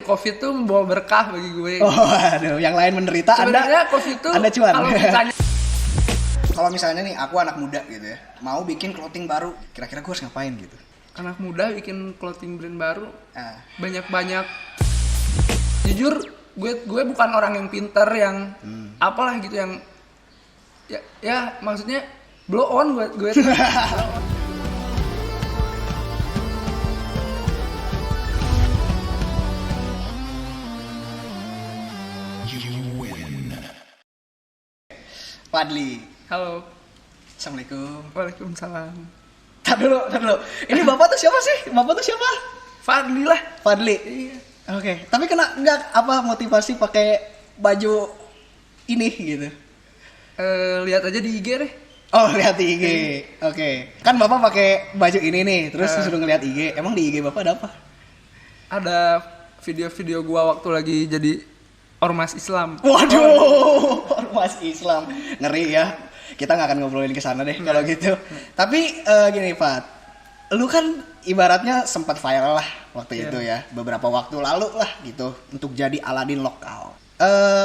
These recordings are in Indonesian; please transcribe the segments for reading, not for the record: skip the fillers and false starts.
COVID tuh membawa berkah bagi gue. Oh, aduh, yang lain menderita, Sebenarnya COVID tuh Anda cuan. kalau misalnya Kalau misalnya nih aku anak muda gitu ya, mau bikin clothing baru, kira-kira gue harus ngapain gitu? anak muda bikin clothing brand baru, Ah. banyak-banyak. Jujur, gue bukan orang yang pinter yang apalah gitu yang ya maksudnya blow on gue tuh. Blow on. Fadli, Halo, assalamualaikum. waalaikumsalam. Tar dulu. Ini bapak tuh siapa sih? Bapak tuh siapa? Fadli lah. Fadli. Iya. Oke, tapi nggak apa motivasi pakai baju ini gitu? Lihat aja di IG deh. Oh, lihat di IG. Oke. Kan bapak pakai baju ini nih, terus disuruh ngeliat IG. Emang di IG bapak ada apa? Ada video-video gua waktu lagi jadi ormas Islam. Waduh, ormas Islam, ngeri ya. Kita nggak akan ngobrolin ke sana deh kalau gitu. Tapi gini Pat, lu kan ibaratnya sempat viral lah waktu itu ya, beberapa waktu lalu lah gitu untuk jadi Aladin lokal.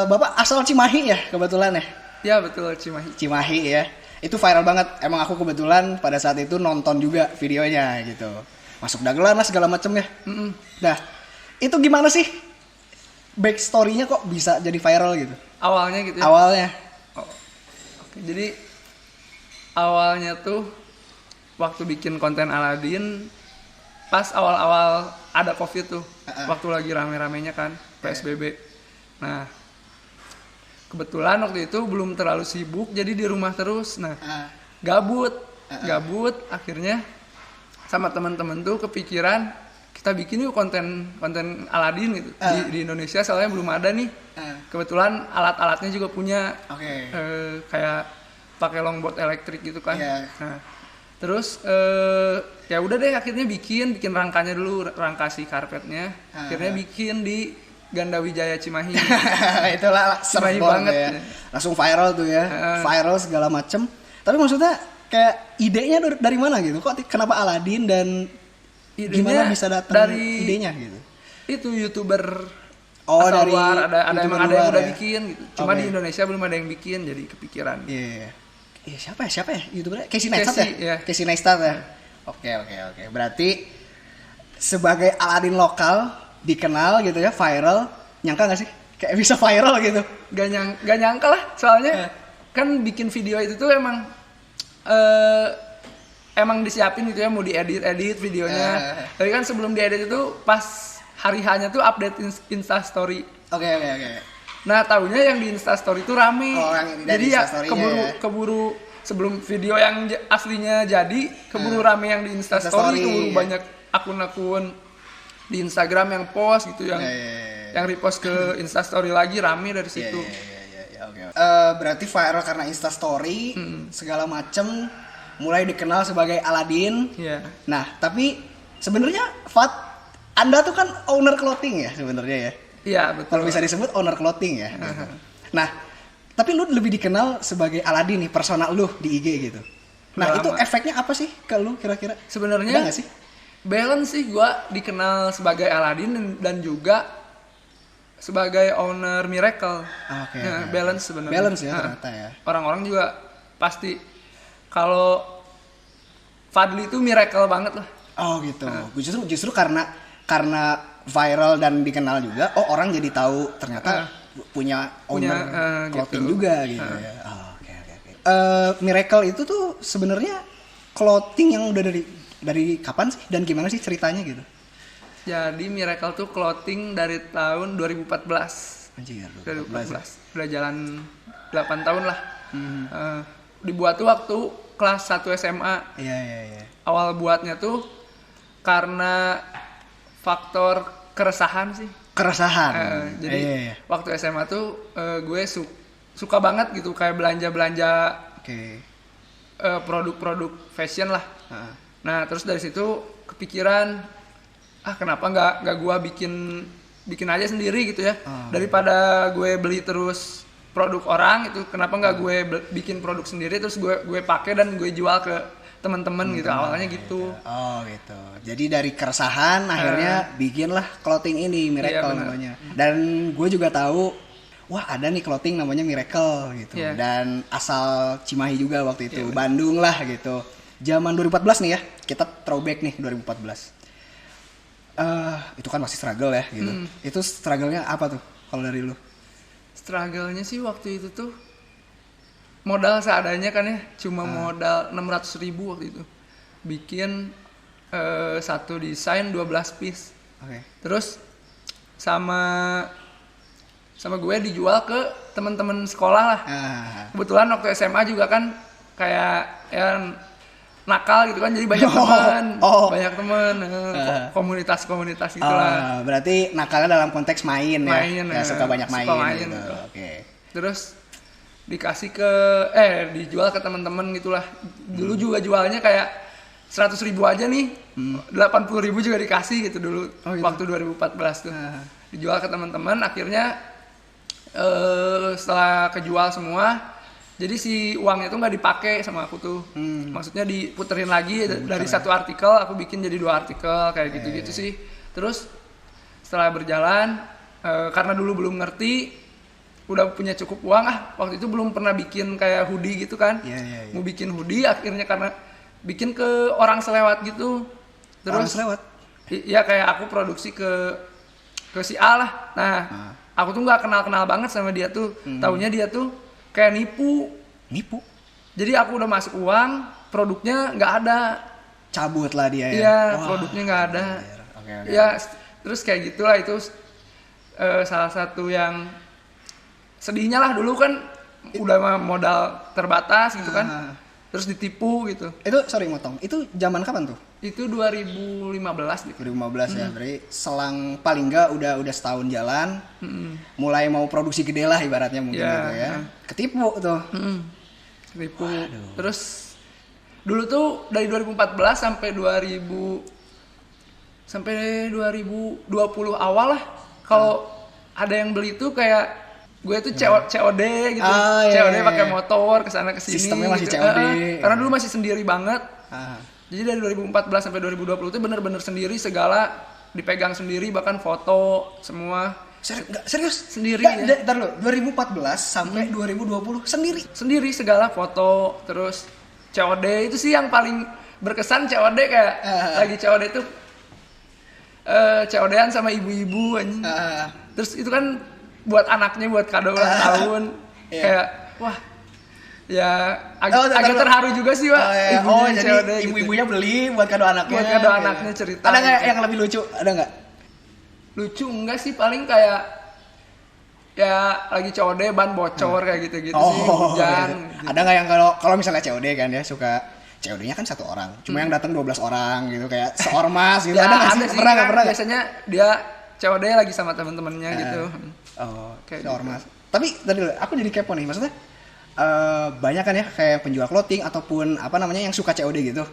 Bapak asal Cimahi ya kebetulan ya? Ya betul, Cimahi. Cimahi ya. Itu viral banget. Emang aku kebetulan pada saat itu nonton juga videonya gitu. Masuk dagelan lah segala macem ya. Nah, itu gimana sih backstory-nya kok bisa jadi viral gitu? Awalnya gitu ya. Awalnya. Oke, jadi awalnya tuh waktu bikin konten Aladin pas awal-awal ada COVID tuh. Waktu lagi rame-ramenya kan PSBB. Nah, kebetulan waktu itu belum terlalu sibuk jadi di rumah terus. Nah, gabut akhirnya sama teman-teman tuh kepikiran kita bikin yuk konten Aladin gitu di Indonesia, soalnya belum ada nih. Kebetulan alat-alatnya juga punya. Kayak pakai longboard elektrik gitu kan. Nah, terus ya udah deh akhirnya bikin rangkanya dulu, rangka si karpetnya. Akhirnya bikin di Ganda Wijaya Cimahi. Itulah Cimahi serem banget ya. Langsung viral tuh ya. Viral segala macem. Tapi maksudnya kayak idenya dari mana gitu? Kok kenapa Aladin dan gimana bisa datang dari idenya gitu? Itu YouTuber Oh, asal dari luar, ada YouTuber emang ada yang luar udah ya? bikin gitu. Cuma di Indonesia belum ada yang bikin, jadi kepikiran. Iya. Iya, siapa ya? YouTubernya Casey Neistat Casey, ya? ya. Casey Neistat ya. Oke. Berarti sebagai Aladin lokal dikenal gitu ya, viral, nyangka nggak sih kayak bisa viral gitu? Gak nyangka lah, soalnya kan bikin video itu tuh emang disiapin gitu ya, mau diedit videonya. Tapi kan sebelum diedit itu pas hari hanya tuh update Insta Story. Oke. Nah, taunya yang di Insta Story itu rame. Jadi ya keburu sebelum video yang aslinya jadi, keburu rame yang di Insta Story, keburu banyak akun-akun di Instagram yang post gitu, yang repost ke Insta Story lagi, rame dari situ. Oke. Berarti viral karena Insta Story segala macem, mulai dikenal sebagai Aladin. Nah, tapi sebenarnya Anda tuh kan owner clothing ya sebenarnya ya. Iya, betul. Kalau bisa disebut owner clothing ya. Gitu. Nah, tapi lu lebih dikenal sebagai Aladin nih, personal lu di IG gitu. Nah, itu efeknya apa sih ke lu kira-kira? Sebenarnya ada nggak sih? Balance sih, gua dikenal sebagai Aladin dan juga sebagai owner Miracle. Balance sebenarnya. Balance ya ternyata ya. Orang-orang juga pasti kalau Fadli itu Miracle banget lah. Oh gitu. Justru karena viral dan dikenal juga, orang jadi tahu ternyata punya owner clothing gitu juga gitu ya. Oke. Miracle itu tuh sebenarnya clothing yang udah dari kapan sih dan gimana sih ceritanya gitu? Jadi Miracle tuh clothing dari tahun 2014. Anjir, 2014. Udah jalan 8 tahun lah. Dibuat tuh waktu kelas 1 SMA. Iya. Awal buatnya tuh karena faktor keresahan sih. Jadi waktu SMA tuh gue suka banget gitu kayak belanja produk-produk fashion lah. Nah, terus dari situ kepikiran, kenapa nggak gue bikin aja sendiri gitu ya. Daripada gue beli terus produk orang itu, kenapa nggak gue bikin produk sendiri terus gue pakai dan gue jual ke teman-teman gitu, awalnya gitu. Oh gitu. Jadi dari keresahan akhirnya bikinlah clothing ini Miracle Iya, benar. namanya. Dan gue juga tahu, wah ada nih clothing namanya Miracle gitu. Iya. Dan asal Cimahi juga waktu itu, Iya, benar. Bandung lah gitu. Zaman 2014 nih ya, kita throwback nih 2014. Itu kan masih struggle ya gitu. Itu struggle-nya apa tuh kalau dari lu? Struggle-nya sih waktu itu tuh modal seadanya kan ya, cuma modal 600.000 waktu itu. Bikin satu desain 12 piece. Oke. Terus sama gue dijual ke teman-teman sekolah lah. Kebetulan waktu SMA juga kan kayak ya nakal gitu kan, jadi banyak teman, banyak teman, komunitas-komunitas gitulah. Berarti nakalnya dalam konteks main ya. Ya, suka banyak main, gitu. Gitu. Oke. Terus dikasih dijual ke teman-teman gitulah. Dulu juga jualnya kayak 100.000 aja nih, 80.000 juga dikasih gitu dulu. Oh, gitu. Waktu 2014 tuh. Dijual ke teman-teman, akhirnya setelah kejual semua, jadi si uangnya tuh nggak dipakai sama aku tuh. Maksudnya diputerin lagi dari satu artikel, aku bikin jadi 2 artikel kayak gitu-gitu sih. Terus setelah berjalan, karena dulu belum ngerti, udah punya cukup uang, waktu itu belum pernah bikin kayak hoodie gitu kan. Mau bikin hoodie, akhirnya karena bikin ke orang selewat gitu. Terus Orang selewat? Iya, kayak aku produksi ke si A lah. Nah, aku tuh nggak kenal banget sama dia tuh. Taunya dia tuh kayak nipu. Jadi aku udah masuk uang, produknya nggak ada. Cabut lah dia ya. Iya, produknya nggak ada. Oke. Ya, terus kayak gitulah itu salah satu yang sedihnya lah. Dulu kan udah modal terbatas gitu kan. Terus ditipu gitu. Itu sorry motong. Itu zaman kapan tuh? Itu 2015 gitu. 2015 ya. Berarti selang paling enggak udah setahun jalan. Mulai mau produksi gede lah ibaratnya mungkin gitu ya. Ketipu tuh. Ketipu. Terus dulu tuh dari 2014 sampai 2020 awal lah, kalau ada yang beli tuh kayak gue tuh COD gitu. COD pakai motor kesana kesini. Sistemnya masih gitu. COD. Karena dulu masih sendiri banget. Jadi dari 2014 sampai 2020 itu bener-bener sendiri, segala dipegang sendiri, bahkan foto semua. Serius? Sendiri ya. Ntar lo, 2014 sampai 2020 sendiri? Sendiri segala, foto, terus COD itu sih yang paling berkesan. COD kayak lagi COD itu COD-an sama ibu-ibu anjing. Terus itu kan buat anaknya, buat kado ulang tahun. Kayak wah, ya agak terharu juga sih, Pak. Jadi COD ibu-ibunya beli buat kado anaknya. Buat kado anaknya, cerita. Ada nggak gitu. yang lebih lucu? Ada nggak? Lucu enggak sih, paling kayak ya lagi COD ban bocor kayak gitu-gitu sih, hujan. Gitu. Ada nggak yang kalau misalnya COD kan ya suka COD-nya kan 1 orang, cuma yang datang 12 orang gitu, kayak seormas gitu. Ya, ada nggak sih? Pernah nggak? Biasanya dia COD lagi sama teman-temannya gitu. Kayak seormas. Tapi tadi aku jadi kepo nih, maksudnya banyak kan ya kayak penjual clothing ataupun apa namanya yang suka COD gitu.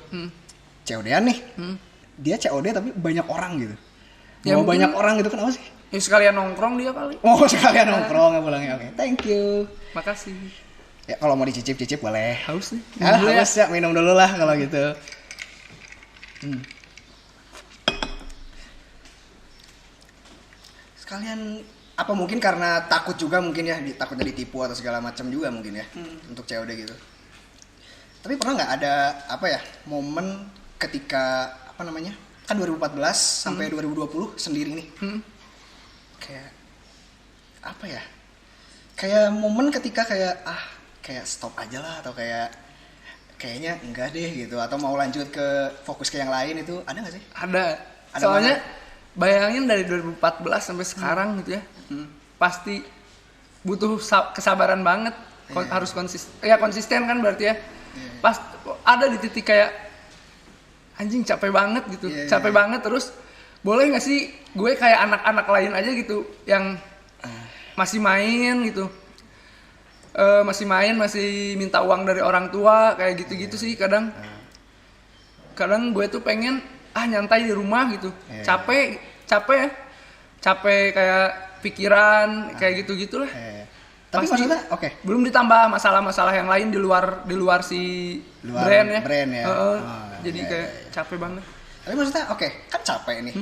COD-an nih. Dia COD tapi banyak orang gitu. Ya, banyak orang gitu, kenapa sih? Ya sekalian nongkrong dia kali. Oh, sekalian nongkrong ya pulangnya. Oke, thank you. Makasih. Ya kalau mau dicicip-cicip boleh. Haus nih. Haus ya, minum dulu lah kalau gitu. Sekalian apa mungkin karena takut juga mungkin ya, takutnya ditipu atau segala macam juga mungkin ya untuk COD gitu. Tapi pernah nggak ada apa ya momen ketika apa namanya, kan 2014 sampai 2020 sendiri nih, kayak apa ya, kayak momen ketika kayak kayak stop aja lah, atau kayaknya enggak deh gitu, atau mau lanjut ke fokus ke yang lain, itu ada nggak sih? Ada soalnya bayangin dari 2014 sampai sekarang gitu ya, pasti butuh kesabaran banget. Harus konsisten kan berarti ya. Pas ada di titik kayak anjing capek banget gitu, capek banget, terus boleh nggak sih gue kayak anak-anak lain aja gitu yang masih main gitu, masih minta uang dari orang tua kayak gitu-gitu sih. Kadang gue tuh pengen nyantai di rumah gitu, capek kayak pikiran kayak gitu-gitulah. Tapi maksudnya belum ditambah masalah-masalah yang lain di luar si Luar brand ya. brand ya. Jadi iya, kayak iya. capek banget. Tapi maksudnya oke, kan capek nih.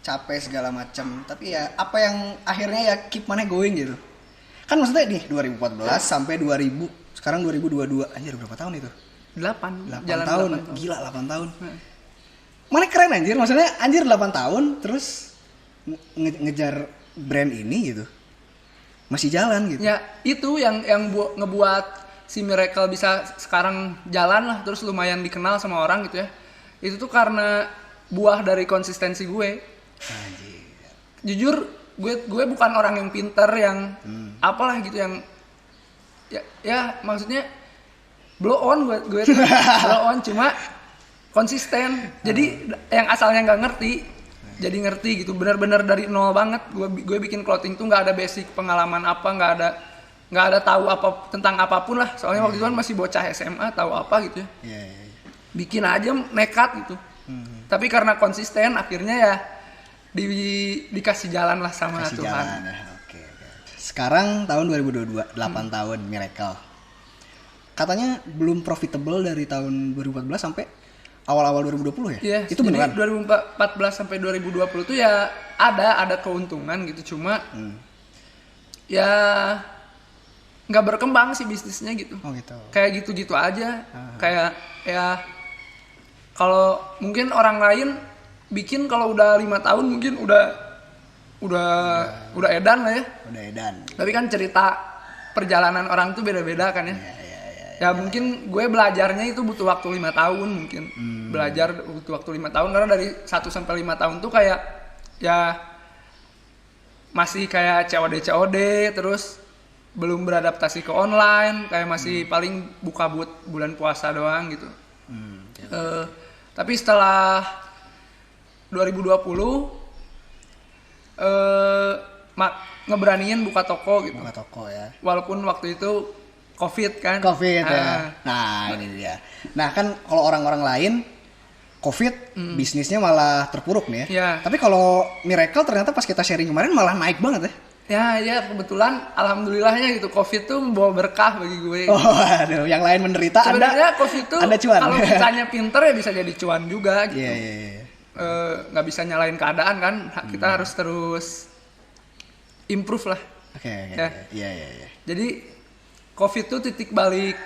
Capek segala macam, tapi ya apa yang akhirnya ya keep mana going gitu. Kan maksudnya nih 2014 sampai 2000, sekarang 2022. Anjir berapa tahun itu? 8 8 tahun. Gila 8 tahun. Mana keren anjir, maksudnya anjir 8 tahun terus ngejar brand ini gitu. Masih jalan gitu. Ya, itu yang ngebuat si Miracle bisa sekarang jalan lah, terus lumayan dikenal sama orang gitu ya. Itu tuh karena buah dari konsistensi gue. Anjir. Jujur gue bukan orang yang pinter yang apalah gitu yang ya maksudnya blow on gue tuh blow on cuma konsisten. Jadi yang asalnya nggak ngerti jadi ngerti gitu, benar-benar dari nol banget. Gue bikin clothing tuh nggak ada basic pengalaman apa, nggak ada tahu apa tentang apapun lah, soalnya waktu itu kan masih bocah SMA, tahu apa gitu ya. Bikin aja nekat gitu. Tapi karena konsisten akhirnya ya dikasih jalan lah sama Kasih Tuhan. jalan ya. Oke. Sekarang tahun 2022, 8 tahun Miracle. Katanya belum profitable dari tahun 2014 sampai awal-awal 2020 ya? Iya, Itu jadi beneran? 2014 sampai 2020 tuh ya ada keuntungan gitu, cuma ya nggak berkembang sih bisnisnya gitu. Oh gitu. Kayak gitu-gitu aja. Kayak ya kalau mungkin orang lain bikin kalau udah 5 tahun mungkin udah edan lah ya. Udah edan. Tapi kan cerita perjalanan orang tuh beda-beda kan ya. Ya mungkin gue belajarnya itu butuh waktu 5 tahun mungkin. Belajar butuh waktu 5 tahun karena dari 1 sampai 5 tahun tuh kayak ya masih kayak COD terus belum beradaptasi ke online, kayak masih paling buka bulan puasa doang gitu. Tapi setelah 2020 ngeberaniin buka toko gitu. Buka toko ya. Walaupun waktu itu COVID kan. COVID ya. Nah ini dia. Nah kan kalau orang-orang lain COVID bisnisnya malah terpuruk nih ya. Ya. Tapi kalau Miracle ternyata pas kita sharing kemarin malah naik banget ya. Ya kebetulan alhamdulillahnya gitu COVID tuh membawa berkah bagi gue. Oh aduh, yang lain menderita sebenarnya COVID tuh ada cuan. Kalau kitanya pinter ya bisa jadi cuan juga gitu. Iya. Nggak bisa nyalain keadaan kan, kita harus terus improve lah. Oke. Ya. Iya. Jadi COVID tuh titik balik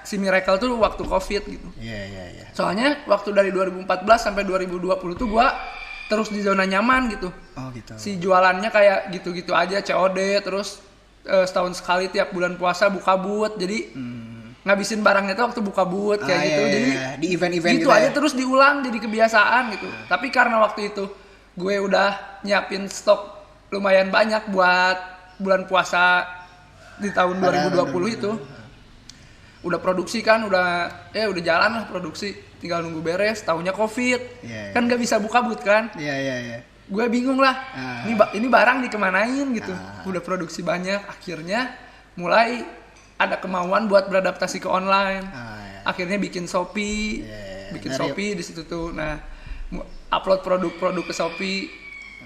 si Miracle tuh waktu COVID gitu. Iya. Soalnya waktu dari 2014 sampai 2020 tuh gua terus di zona nyaman gitu. Oh gitu. Si jualannya kayak gitu-gitu aja, COD terus setahun sekali tiap bulan puasa buka but. Jadi ngabisin barangnya tuh waktu buka but kayak gitu. Jadi di event-event gitu aja terus diulang jadi kebiasaan gitu. Tapi karena waktu itu gue udah nyiapin stok lumayan banyak buat bulan puasa di tahun 2020 itu. Udah produksi kan, udah jalan lah produksi, tinggal nunggu beres, tahunya COVID. Kan gak bisa buka but kan. Iya. Gue bingung lah, ini barang dikemanain gitu. Udah produksi banyak, akhirnya mulai ada kemauan buat beradaptasi ke online. Akhirnya bikin Shopee, Shopee di situ tuh. Nah, upload produk-produk ke Shopee.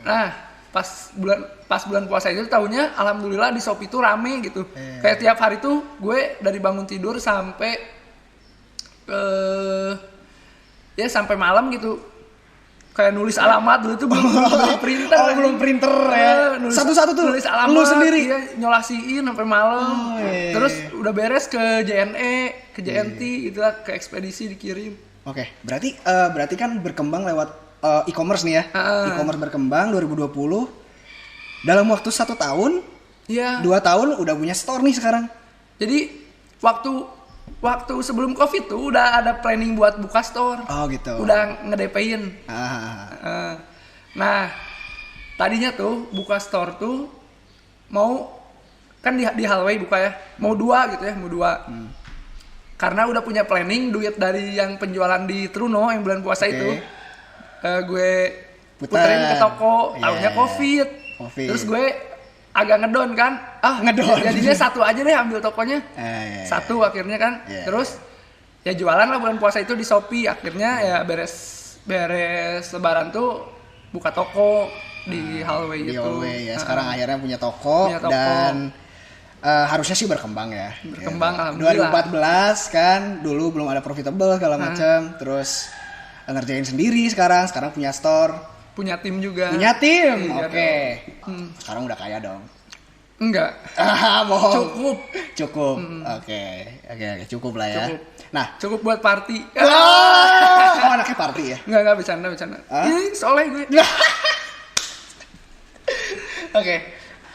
Nah, pas bulan puasa itu tahunya alhamdulillah di Shopee tuh rame gitu. Kayak tiap hari tuh gue dari bangun tidur sampai sampai malam gitu. Kayak nulis alamat dulu tuh belum printer. Belum printer ya. Satu-satu tuh nulis alamat, lu sendiri. Iya, nyolasiin sampai malam. Terus udah beres ke JNE, ke JNT itulah, ke ekspedisi dikirim. Oke, berarti kan berkembang lewat e-commerce nih ya. E-commerce berkembang 2020. Dalam waktu 1 tahun, 2 tahun udah punya store nih sekarang. Jadi waktu sebelum COVID tuh udah ada planning buat buka store. Oh gitu. Udah nge-DP-in. Nah, tadinya tuh buka store tuh mau kan di hallway buka ya. Mau 2 gitu ya, mau 2. Karena udah punya planning duit dari yang penjualan di Truno yang bulan puasa itu. Gue puterin ke toko, tahunnya COVID. Terus gue agak ngedon kan, jadinya 1 aja deh ambil tokonya, 1 akhirnya kan. Terus ya jualan lah bulan puasa itu di Shopee. Akhirnya ya beres lebaran tuh buka toko di hallway itu. Hallway ya. Sekarang akhirnya punya toko. Dan harusnya sih berkembang ya. Berkembang, Gitu. alhamdulillah. 2014 kan dulu belum ada profitable segala macam, terus ngerjain sendiri sekarang punya store, Punya tim juga. punya tim. Iya Oke. dong. Sekarang udah kaya dong. Enggak. Bohong. Cukup. Oke, cukup lah ya. Cukup. Nah, Cukup buat party. oh anaknya party ya. Enggak bercanda. Hah? Ih, soleh gue. Oke.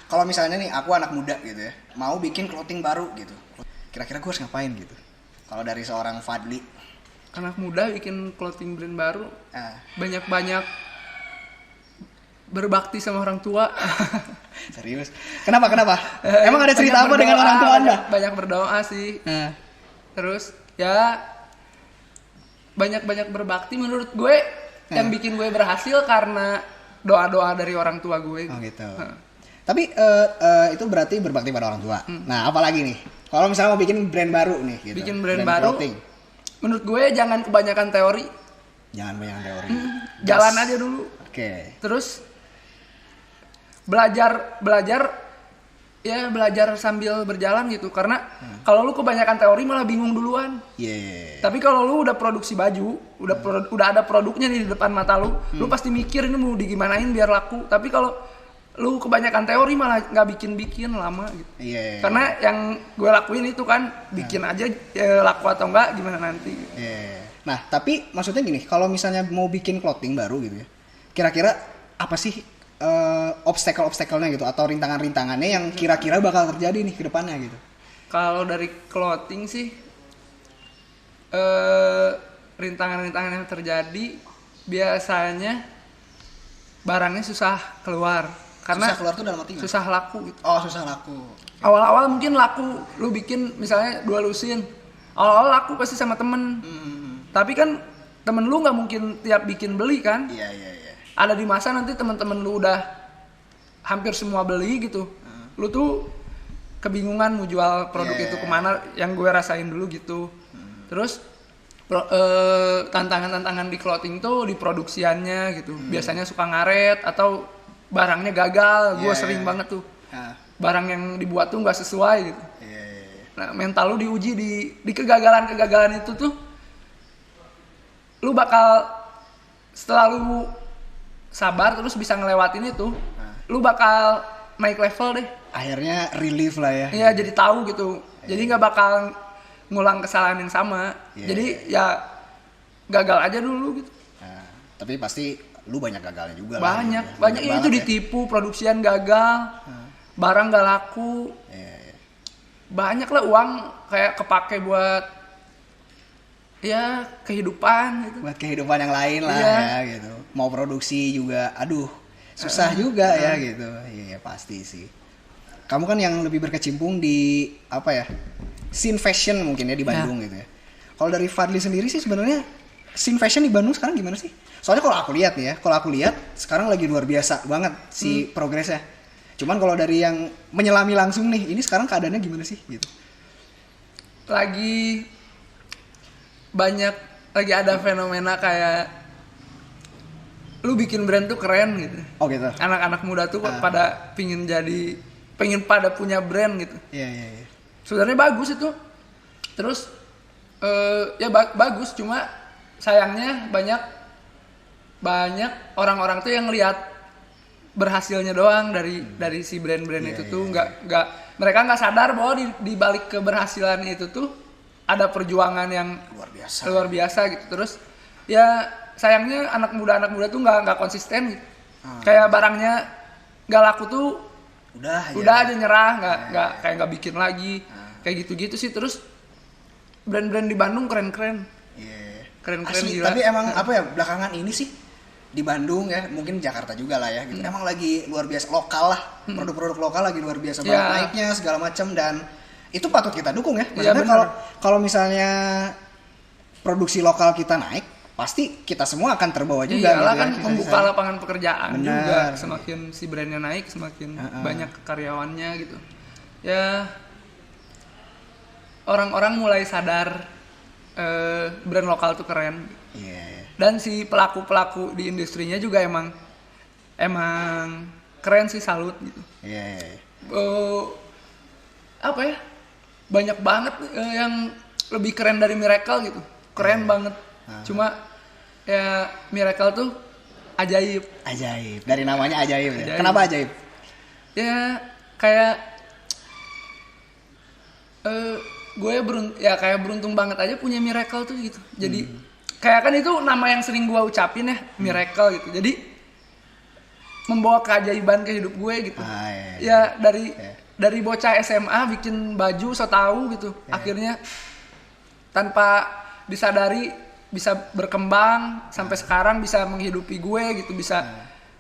Kalau misalnya nih aku anak muda gitu ya, mau bikin clothing baru gitu. Kira-kira gue harus ngapain gitu? Kalau dari seorang Fadli, Anak muda bikin clothing brand baru, ah, banyak-banyak berbakti sama orang tua. serius. Kenapa? Emang ada cerita apa dengan orang tua Anda? Banyak berdoa sih. Nah, Terus ya banyak berbakti menurut gue yang bikin gue berhasil karena doa-doa dari orang tua gue. oh gitu. Tapi itu berarti berbakti pada orang tua. Nah, apalagi nih? Kalau misalnya mau bikin brand baru nih gitu. Bikin brand baru. clothing. Menurut gue jangan kebanyakan teori, Jangan banyak teori. jalan aja dulu. Oke. Terus belajar sambil berjalan gitu. Karena kalau lu kebanyakan teori malah bingung duluan. Yeah. Tapi kalau lu udah produksi baju, udah ada produknya nih di depan mata lu, lu pasti mikir ini mau digimanain biar laku. Tapi kalau lu kebanyakan teori malah nggak bikin lama gitu. Iya. Karena yang gue lakuin itu kan bikin aja laku atau enggak gimana nanti. Iya. Nah, tapi maksudnya gini, kalau misalnya mau bikin clothing baru gitu ya, kira-kira apa sih obstacle-nya gitu atau rintangan-rintangannya yang kira-kira bakal terjadi nih ke depannya gitu? Kalau dari clothing sih rintangan-rintangan yang terjadi biasanya barangnya susah keluar karena susah keluar tuh dalam arti gimana? susah laku gitu. Oh, susah laku. Awal-awal mungkin laku, lu bikin misalnya 2 lusin. Awal-awal laku pasti sama temen. Tapi kan temen lu nggak mungkin tiap bikin beli kan? Iya. Ada di masa nanti temen-temen lu udah hampir semua beli gitu. Lu tuh kebingungan mau jual produk itu kemana, yang gue rasain dulu gitu. Terus tantangan-tantangan di clothing tuh di produksiannya gitu. Biasanya suka ngaret atau barangnya gagal. Gue sering banget tuh. Barang yang dibuat tuh nggak sesuai gitu. Nah, mental lu diuji di kegagalan itu tuh. Lu bakal setelah lu sabar terus bisa ngelewatin itu, lu bakal naik level deh. Akhirnya relief lah ya. Iya, jadi tahu gitu. Jadi nggak bakal ngulang kesalahan yang sama. Jadi ya gagal aja dulu gitu. Nah, tapi pasti lu banyak gagalnya juga lah. Banyak gitu. itu banget ya. ditipu, produksian gagal, barang nggak laku. Banyak lah uang kayak kepake buat ya kehidupan gitu. Buat kehidupan yang lain lah Iya. ya gitu. Mau produksi juga, aduh susah juga ya gitu. Iya pasti sih. Kamu kan yang lebih berkecimpung di apa ya, scene fashion mungkin ya di Bandung gitu ya. Kalau dari Fadli sendiri sih sebenarnya scene fashion di Bandung sekarang gimana sih? Soalnya kalau aku lihat nih ya, sekarang lagi luar biasa banget si progresnya. Cuman kalau dari yang menyelami langsung nih, ini sekarang keadaannya gimana sih gitu? Lagi ada fenomena kayak lu bikin brand tuh keren gitu. Oh gitu. Anak-anak muda tuh pada pengen pada punya brand gitu. Iya. Sebenarnya bagus itu. Terus bagus, cuma sayangnya banyak orang-orang tuh yang lihat berhasilnya doang dari si brand-brand itu tuh nggak mereka nggak sadar bahwa di balik keberhasilan itu tuh ada perjuangan yang luar biasa gitu. Terus ya sayangnya anak muda tuh nggak konsisten gitu. Kayak barangnya nggak laku tuh udah aja nyerah, kayak nggak bikin lagi, kayak gitu sih. Terus brand-brand di Bandung keren-keren Asli, gila. tapi emang apa ya, belakangan ini sih di Bandung ya, mungkin Jakarta juga lah ya gitu. Emang lagi luar biasa lokal lah, produk-produk lokal lagi luar biasa banget naiknya segala macam, dan itu patut kita dukung ya. Maksudnya kalau misalnya produksi lokal kita naik, pasti kita semua akan terbawa juga. Iyalah gitu kan ya, membuka lapangan pekerjaan juga. Benar. Semakin si brandnya naik, semakin banyak karyawannya gitu. Ya orang-orang mulai sadar brand lokal tuh keren. Iya. Dan si pelaku-pelaku di industrinya juga emang keren sih, salut gitu. Iya. apa ya, banyak banget yang lebih keren dari Miracle gitu, keren banget. Cuma ya Miracle tuh ajaib. Dari namanya ajaib. Ya. Kenapa ajaib? Ya kayak gue kayak beruntung banget aja punya Miracle tuh gitu. Jadi kayak kan itu nama yang sering gue ucapin ya, Miracle gitu. Jadi membawa keajaiban ke hidup gue gitu. Ya dari bocah SMA bikin baju so tau gitu. Akhirnya tanpa disadari bisa berkembang sampai sekarang bisa menghidupi gue gitu, bisa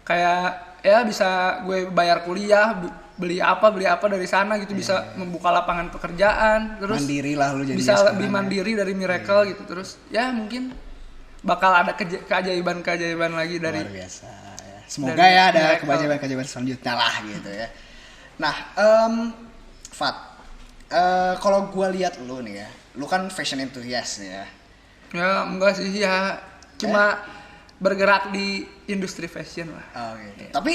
kayak ya bisa gue bayar kuliah, beli apa dari sana gitu, bisa membuka lapangan pekerjaan, terus mandiri lah lu jadi bisa lebih mandiri dari Miracle gitu. Terus ya mungkin bakal ada keajaiban lagi dari luar biasa ya. Semoga ya ada keajaiban selanjutnya lah gitu ya. Nah, Fat, kalau gue lihat lu nih ya, lu kan fashion enthusiast ya. Ya enggak sih ya, cuma bergerak di industri fashion lah. Oh, gitu. Tapi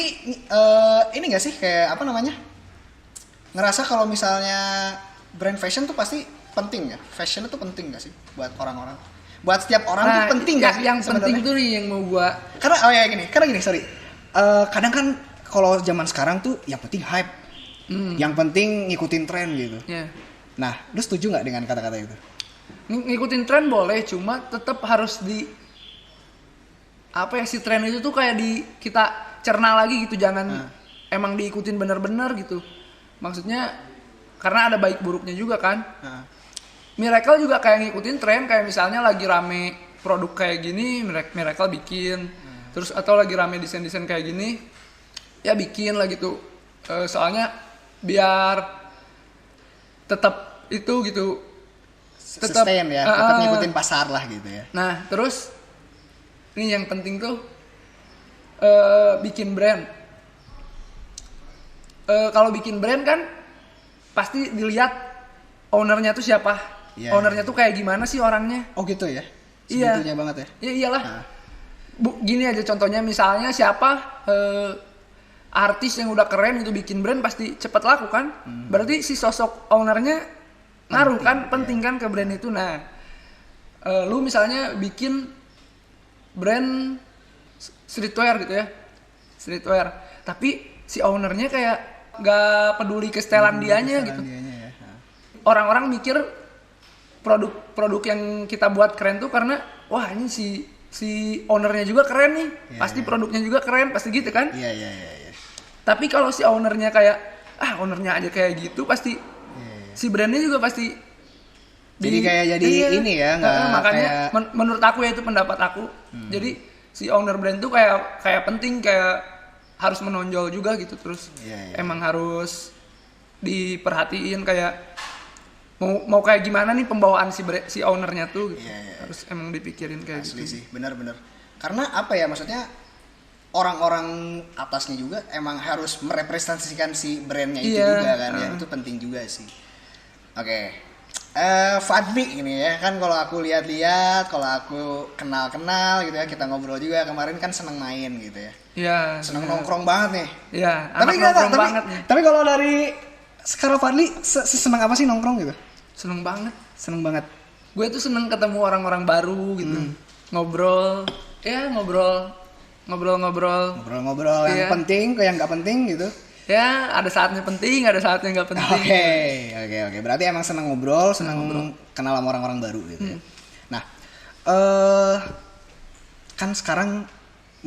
ini nggak sih kayak apa namanya? Ngerasa kalau misalnya brand fashion tuh pasti penting ya? Fashion itu penting nggak sih buat orang-orang? Buat setiap orang tuh penting nggak sih? Yang penting tuh nih yang mau gua. Karena gini sorry. Kadang kan kalau zaman sekarang tuh yang penting hype, yang penting ngikutin tren gitu. Yeah. Nah, lu setuju nggak dengan kata-kata itu? Ngikutin tren boleh, cuma tetap harus si tren itu tuh kayak kita cerna lagi gitu, jangan emang diikutin bener-bener gitu. Maksudnya karena ada baik buruknya juga kan. Miracle juga kayak ngikutin tren, kayak misalnya lagi rame produk kayak gini, Miracle bikin. Terus atau lagi rame desain-desain kayak gini, ya bikin lah gitu. Soalnya biar tetap itu gitu. Tetap sustain ya, tetap ngikutin pasar lah gitu ya. Nah, terus ini yang penting tuh bikin brand. Kalau bikin brand kan pasti dilihat ownernya tuh siapa. Ownernya tuh kayak gimana sih orangnya. Oh gitu ya? Iya. Segitunya banget ya? Iya iyalah. Gini aja contohnya, misalnya siapa artis yang udah keren itu bikin brand pasti cepat laku kan. Berarti si sosok ownernya ngaruh kan, penting kan ke brand itu. Nah, lu misalnya bikin brand streetwear gitu ya, streetwear, tapi si ownernya kayak gak peduli ke setelan dianya gitu. Ya. Orang-orang mikir produk yang kita buat keren tuh karena wah ini si ownernya juga keren nih, pasti produknya juga keren, pasti gitu kan. Iya. Tapi kalau si ownernya kayak ownernya aja kayak gitu, pasti si brandnya juga pasti jadi ini ya, makanya kayak... menurut aku ya, itu pendapat aku. Jadi si owner brand tuh kayak penting, kayak harus menonjol juga gitu. Terus emang harus diperhatiin kayak mau kayak gimana nih pembawaan si ownernya tuh gitu. Harus emang dipikirin kayak asli gitu sih, benar karena apa ya, maksudnya orang-orang atasnya juga emang harus merepresentasikan si brandnya itu juga kan ya, itu penting juga sih. Oke. Fadli ini ya kan, kalau aku lihat-lihat, kalau aku kenal gitu ya, kita ngobrol juga kemarin kan seneng main gitu ya. Iya. Seneng nongkrong banget nih. Iya. Tapi kalau dari sekarang Fadli seneng apa sih nongkrong gitu? Seneng banget. Gue tuh seneng ketemu orang-orang baru gitu. Ngobrol yang penting ke yang nggak penting gitu. Ya, ada saatnya penting, ada saatnya nggak penting. Oke. Berarti emang seneng ngobrol, seneng kenal sama orang-orang baru gitu ya. Nah, kan sekarang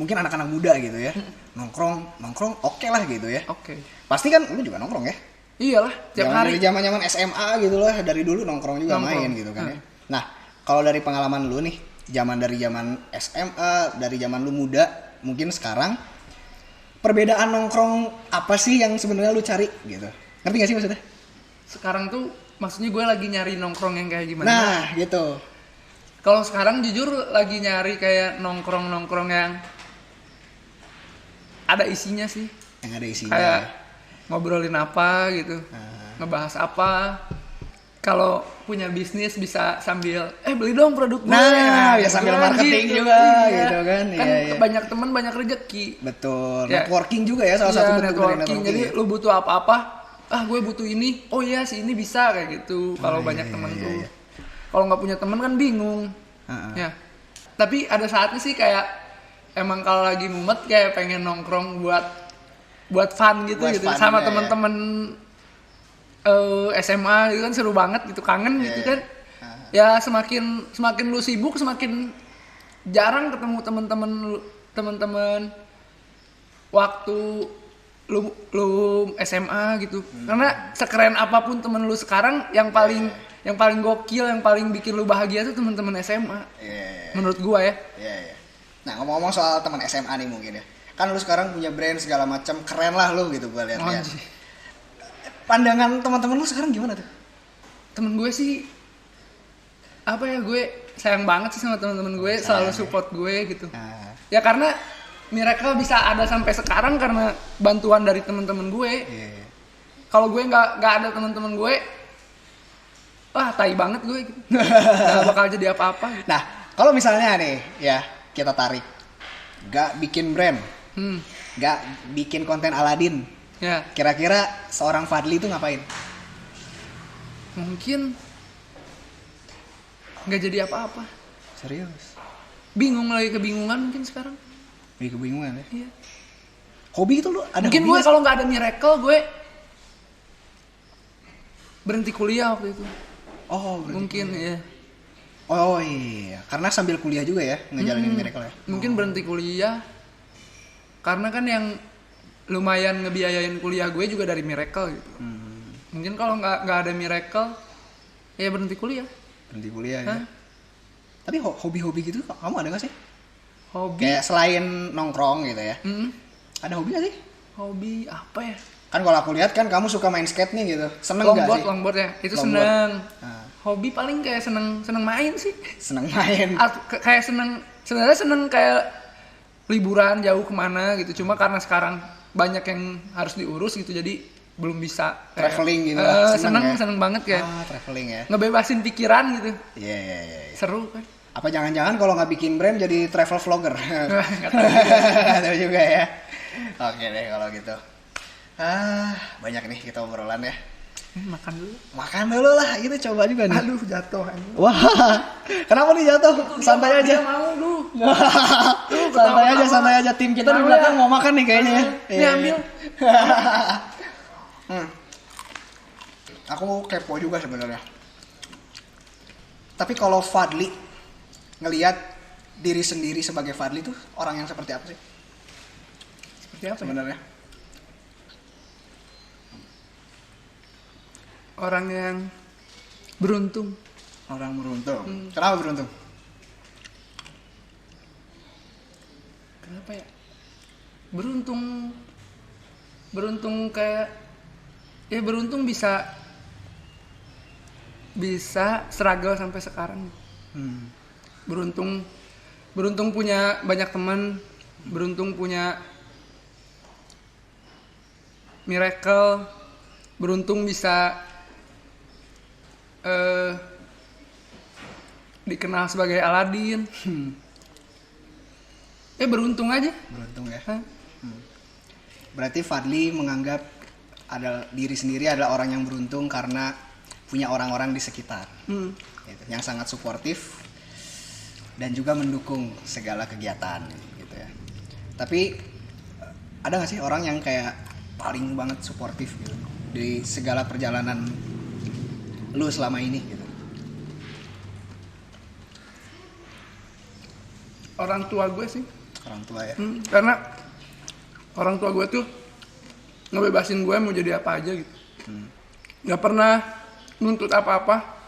mungkin anak-anak muda gitu ya, nongkrong oke lah gitu ya. Oke. Pasti kan lu juga nongkrong ya? Iyalah, tiap hari. Dari zaman SMA gitu lah, dari dulu nongkrong juga main gitu kan ya. Nah, kalau dari pengalaman lu nih, dari zaman SMA, dari zaman lu muda, mungkin sekarang perbedaan nongkrong apa sih yang sebenarnya lu cari gitu? Ngerti gak sih maksudnya? Sekarang tuh maksudnya gue lagi nyari nongkrong yang kayak gimana? Nah, gitu. Kalau sekarang jujur lagi nyari kayak nongkrong yang ada isinya sih. Yang ada isinya. Kayak ngobrolin apa gitu. Ngebahas apa. Kalau punya bisnis bisa sambil beli dong produk gue. Nah, ya sambil marketing gitu, juga gitu kan. Kan banyak teman banyak rezeki. Betul. Ya. Networking juga ya salah satu bentuk dari networking. Jadi lu butuh apa-apa gue butuh ini, oh iya si ini bisa kayak gitu. Kalau banyak temen tuh. Kalau nggak punya temen kan bingung. Ya. Tapi ada saatnya sih kayak emang kalau lagi mumet kayak pengen nongkrong buat fun gitu Buat gitu fun sama juga, temen-temen SMA gitu kan, seru banget gitu, kangen gitu kan. Ya semakin lu sibuk semakin jarang ketemu temen-temen waktu lu SMA gitu. Karena sekeren apapun temen lu sekarang, yang paling gokil, yang paling bikin lu bahagia tuh temen-temen SMA. Menurut gua ya. Nah, ngomong-ngomong soal teman SMA nih mungkin ya. Kan lu sekarang punya brand segala macam, keren lah lu gitu gua lihat ya. Pandangan teman-teman lu sekarang gimana tuh? Temen gue sih apa ya, gue sayang banget sih sama teman-teman gue, selalu support gue gitu. Ya karena Miracle bisa ada sampai sekarang karena bantuan dari teman-teman gue. Kalau gue nggak ada teman-teman gue, wah tai banget gue gitu. Nggak bakal jadi apa-apa gitu. Nah, kalau misalnya nih ya kita tarik, nggak bikin brand, nggak bikin konten Aladin, Ya kira-kira seorang Fadly itu ngapain? mungkin nggak jadi apa-apa. Serius? Bingung, lagi kebingungan mungkin sekarang. Lagi kebingungan ya? Iya. Hobi itu lu ada? Mungkin hobi gue nggak? kalau nggak ada Miracle gue berhenti kuliah waktu itu. Oh, berarti Mungkin kuliah. ya. Oh iya, karena sambil kuliah juga ya ngejalanin Miracle ya. Mungkin berhenti kuliah karena kan yang lumayan ngebiayain kuliah gue juga dari Miracle gitu. Mungkin kalau nggak ada Miracle ya berhenti kuliah. Berhenti kuliah ya. Hah? Tapi hobi-hobi gitu kamu ada gak sih? Hobi. Kayak selain nongkrong gitu ya. Ada hobi gak sih? Hobi apa ya? Kan kalau aku lihat kan kamu suka main skate nih gitu. Seneng gak sih? Longboard ya. Itu Longboard. seneng. Nah, Hobi paling kayak seneng main sih. seneng main. Kayak sebenarnya seneng kayak liburan jauh kemana gitu. Cuma karena sekarang banyak yang harus diurus gitu, jadi belum bisa kayak, Traveling gitu lah, seneng banget kayak Traveling ya. ngebebasin pikiran gitu. Iya. Seru kan. Apa jangan-jangan kalau nggak bikin brand jadi travel vlogger? Nggak tahu. Tahu juga ya. Oke deh kalau gitu. Banyak nih kita obrolan ya. Makan dulu. Makan dulu lah, itu coba juga nih. Aduh, jatuh. Wah, kenapa nih jatuh? Santai aja. Dia mau lu. Santai aja. Tim kita di belakang mau makan nih kayaknya ya. Ini ambil. Aku kepo juga sebenarnya. Tapi kalau Fadly ngelihat diri sendiri sebagai Fadly tuh orang yang seperti apa sih? Seperti apa ya? Sebenarnya? Orang yang beruntung. Orang beruntung. Kenapa beruntung? Kenapa ya? Beruntung kayak ya beruntung bisa struggle sampai sekarang. Beruntung punya banyak teman, beruntung punya Miracle, beruntung bisa dikenal sebagai Aladin. Beruntung aja. Beruntung ya. Hah? Berarti Fadly menganggap diri sendiri adalah orang yang beruntung karena punya orang-orang di sekitar. Gitu, yang sangat suportif dan juga mendukung segala kegiatan gitu ya. Tapi ada nggak sih orang yang kayak paling banget suportif gitu di segala perjalanan lu selama ini gitu? Orang tua gue sih. Orang tua ya. Karena orang tua gue tuh ngebebasin gue mau jadi apa aja gitu. Gak pernah nuntut apa-apa.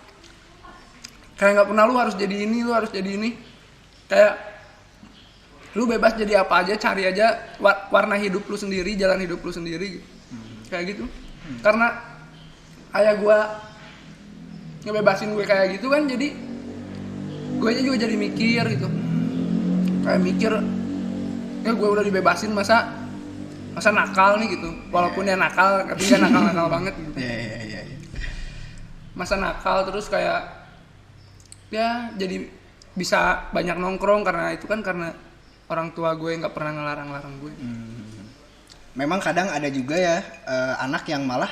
Kayak gak pernah lu harus jadi ini, lu harus jadi ini. Kayak lu bebas jadi apa aja, cari aja warna hidup lu sendiri, jalan hidup lu sendiri gitu. Kayak gitu. Karena ayah gue ngebebasin gue kayak gitu kan, jadi gue juga jadi mikir gitu. Kayak mikir, ya gue udah dibebasin masa nakal nih gitu. Walaupun ya nakal, tapi dia nakal banget gitu. Iya. Masa nakal terus kayak ya jadi bisa banyak nongkrong karena itu kan karena orang tua gue nggak pernah ngelarang gue. Memang kadang ada juga ya anak yang malah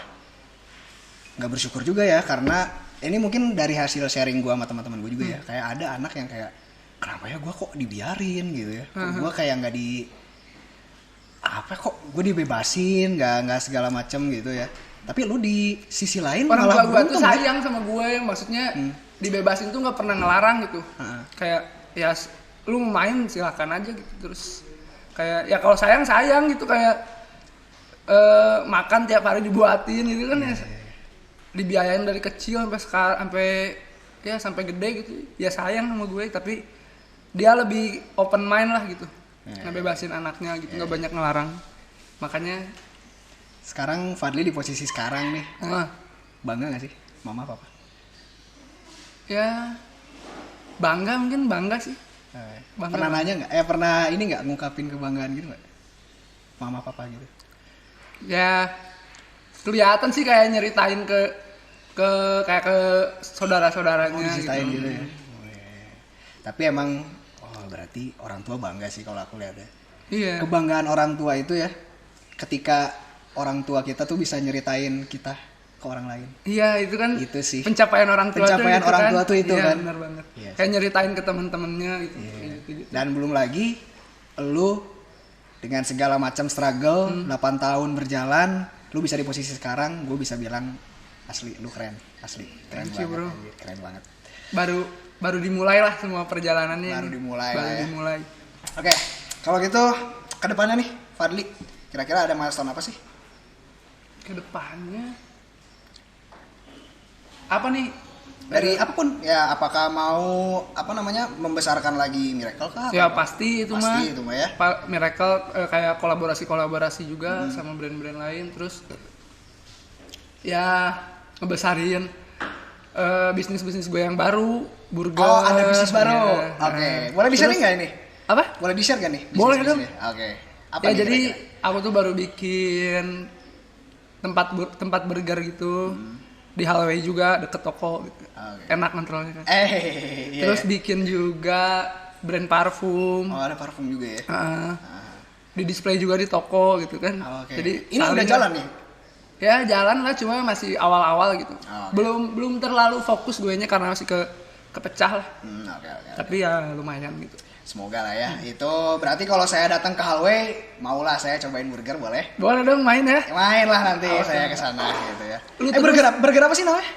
nggak bersyukur juga ya, karena ini mungkin dari hasil sharing gue sama teman-teman gue juga ya, kayak ada anak yang kayak kenapa ya gue kok dibiarin gitu ya, gue kayak nggak kok gue dibebasin, nggak segala macem gitu ya. Tapi lu di sisi lain orang malah tua gue tuh beruntung ya. sayang sama gue, maksudnya dibebasin tuh nggak pernah ngelarang gitu. Kayak ya lu main silakan aja gitu, terus kayak ya kalau sayang gitu, kayak makan tiap hari dibuatin gitu kan ya. Dibiayain dari kecil sampai gede gitu. Ya sayang sama gue, tapi dia lebih open mind lah gitu. Ngebebasin anaknya gitu, nggak banyak ngelarang. Makanya sekarang Fadli di posisi sekarang nih, bangga gak sih mama papa? Ya bangga sih. Bangga. Pernah nanya nggak? Pernah ini nggak ngungkapin kebanggaan gitu nggak? Mama papa gitu? Ya kelihatan sih kayak nyeritain ke saudara-saudaranya gitu ya. Tapi emang berarti orang tua bangga sih kalau aku lihat ya. Iya. Kebanggaan orang tua itu ya, ketika orang tua kita tuh bisa nyeritain kita ke orang lain. Iya, itu kan itu sih pencapaian orang tua tuh itu iya, kan. Benar banget. Iya, kayak nyeritain ke teman-temannya gitu. Iya. Gitu. Dan belum lagi lu dengan segala macam struggle 8 tahun berjalan, lu bisa di posisi sekarang, gue bisa bilang asli lu keren, asli keren Thank you, banget, bro. keren banget. Baru dimulai lah semua perjalanannya. Baru dimulai. Oke, kalau gitu kedepannya nih Fadli, kira-kira ada milestone apa sih? Kedepannya apa nih? Dari apapun ya, apakah mau membesarkan lagi Miracle kah? Ya pasti itu mah ya. Miracle kayak kolaborasi juga sama brand-brand lain, terus ya ngebesarin bisnis gue yang baru, burger. Oh, ada bisnis baru. Ya. Oke. Boleh di-share nggak ini? Apa? Boleh di-share nggak nih? Boleh dong. Oke. Apa Ya nih jadi kira-kira? aku tuh baru bikin tempat burger gitu. Di Hallway juga deket toko gitu. Okay. Enak kontrolnya kan. Yeah. Terus bikin juga brand parfum. Oh, ada parfum juga ya. Di display juga di toko gitu kan. Okay. Jadi ini udah jalan nih. Ya jalan lah, cuma masih awal-awal gitu. Okay. Belum terlalu fokus gue nya karena masih kepecah lah. Okay. Tapi ya lumayan gitu. Semoga lah ya. Itu berarti kalau saya datang ke Hallway, maulah saya cobain burger, boleh? Boleh dong, main ya. Main lah nanti saya ke sana gitu ya. Burger apa sih namanya?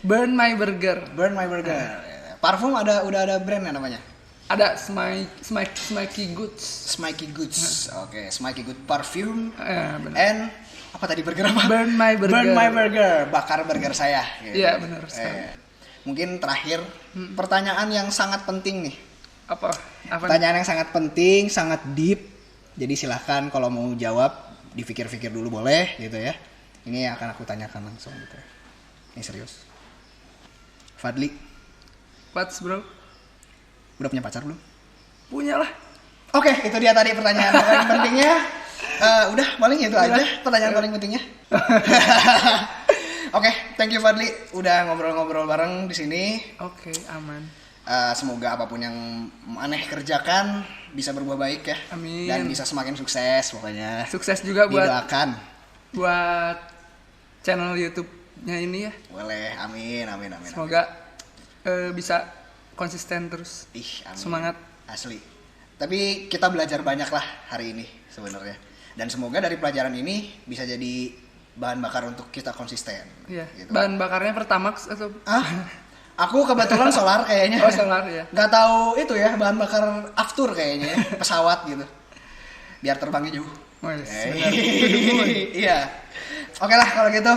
Burn My Burger. Burn My Burger. Parfum udah ada brandnya namanya? Ada Smaky Goods. Smaky Goods. Oke, Smaky Good Perfume. Benar. And apa tadi burger apa? Burn My Burger. Burn My Burger, bakar burger saya. Iya, benar sekali. Mungkin terakhir pertanyaan yang sangat penting nih. Apa pertanyaan yang sangat penting, sangat deep. Jadi silahkan kalau mau jawab dipikir-pikir dulu boleh gitu ya. Ini akan aku tanyakan langsung gitu ya. Ini serius. Fadli, what's bro? udah punya pacar belum? Punya lah. Oke, itu dia tadi pertanyaan paling pentingnya. Udah paling itu aja pertanyaan paling pentingnya. Oke, thank you Fadli udah ngobrol-ngobrol bareng di sini. Oke, aman. Semoga apapun yang maneh kerjakan bisa berbuah baik ya. Amin. Dan bisa semakin sukses pokoknya. Sukses juga didoakan. Buat channel YouTube-nya ini ya. Boleh, amin. Semoga bisa konsisten terus. Amin. Semangat. Asli. Tapi kita belajar banyak lah hari ini sebenarnya. Dan semoga dari pelajaran ini bisa jadi bahan bakar untuk kita konsisten. Iya. Gitu. Bahan bakarnya Pertamax atau? Aku kebetulan solar kayaknya. Oh, solar ya. Gak tahu itu ya, bahan bakar aftur kayaknya, pesawat gitu. Biar terbangnya jauh. Oh, yes. Iya. Oke lah kalau gitu.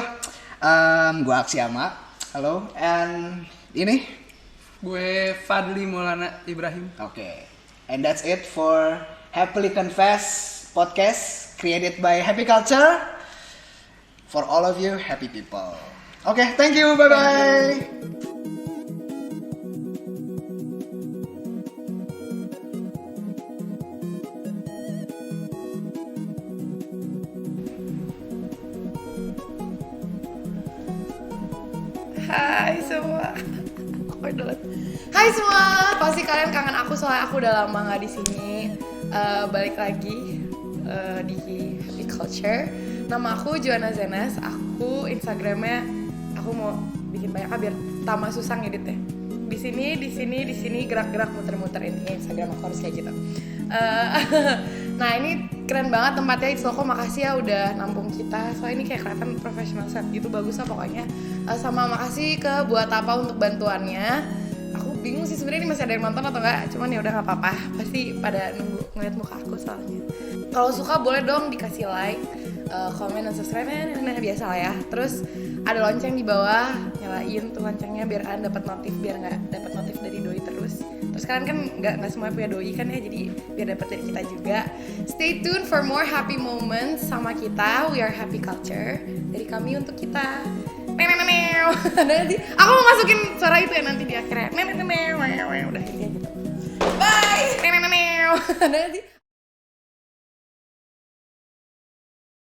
Gua Aksiama. Halo. And ini gue Fadli Maulana Ibrahim. Oke. And that's it for Happily Confess podcast created by Happy Culture. For all of you happy people. Oke, thank you. Bye-bye. Hai semua. Hai semua. Pasti kalian kangen aku soalnya aku udah lama nggak di sini. Balik lagi di Happy Culture. Nama aku Joanna Zenas. Aku Instagramnya aku mau bikin banyak biar tambah susah ngeditnya. Di sini gerak-gerak muter-muter, ini Instagram aku harus kayak gitu. Nah ini keren banget tempatnya, Itzloko, makasih ya udah nampung kita. Soalnya ini kayak kelihatan professional set gitu, bagus lah pokoknya. Sama makasih ke Buat Apa untuk bantuannya. Aku bingung sih sebenarnya ini masih ada yang nonton atau enggak, cuman ya udah nggak apa-apa, pasti pada nunggu ngeliat muka aku soalnya. Kalau suka boleh dong dikasih like, komen dan subscribe, nah biasa lah ya. Terus ada lonceng di bawah, nyalain tuh loncengnya biar kalian dapat notif, biar nggak dapat notif dari doi terus. Terus kalian kan nggak semua punya doi kan ya, jadi biar dapat dari kita juga. Stay tuned for more happy moments sama kita. We are Happy Culture, dari kami untuk kita. Nanti aku mau masukin suara itu ya nanti di akhirnya. Udah gitu. Bye. Nanti